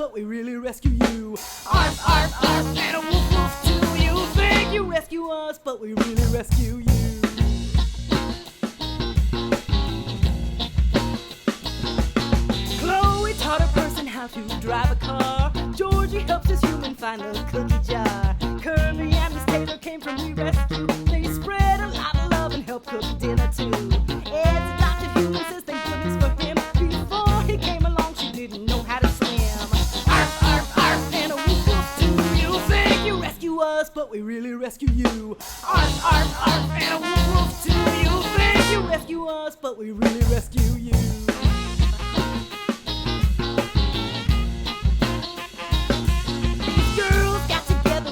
but we really rescue you. Arf, arf, arf, and a woof, woof too. You think you rescue us, but we really rescue you. Chloe taught a person how to drive a car. Georgie helps his human find the cookie jar. Kirby and Miss Taylor came from We Rescue. They spread a lot of love and helped cook dinner too. Ed's adopted human says thank goodness for him. Before he came along, she didn't know how to swim. Arf, arf, arf, and a woof, woof too. You think you rescue us, but we really rescue you. Arf, arf, arf, and a woof, woof too. You think you rescue us, but we really rescue you.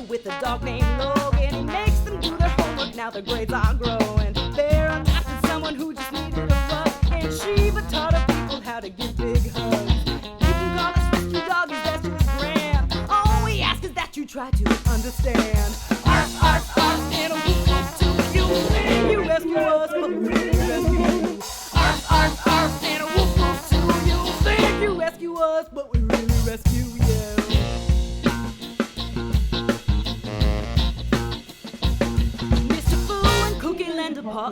With a dog named Logan, he makes them do their homework, now their grades are growing. They're adopted someone who just needed a rug, and Shiva taught her people how to give big hugs. You can call us Rescue Doggies, that's just grand. All we ask is that you try to understand. Arf, arf, arf, and a woof, woof too. You think you rescue us, but we really rescue you. Arf, arf, arf, and a woof, woof too. You think you rescue us, but we really rescue you.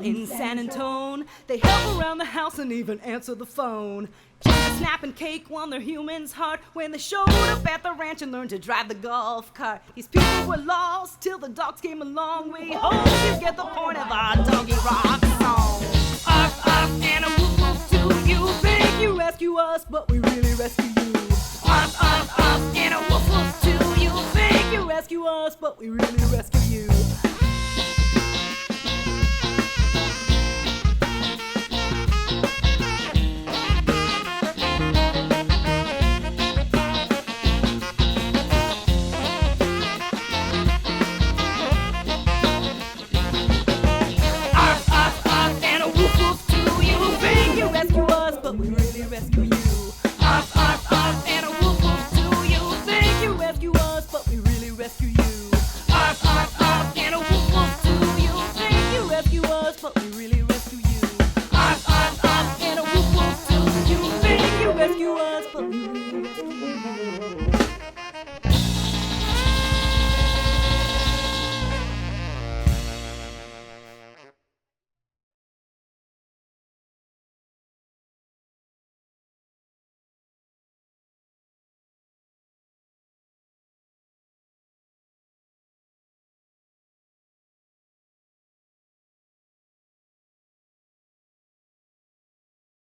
In San Antone, they help around the house and even answer the phone. Ginger, Snap, and Cake won their human's heart when they showed up at the ranch and learned to drive the golf cart. These people were lost till the dogs came along. We hope you get the point of our doggy rock.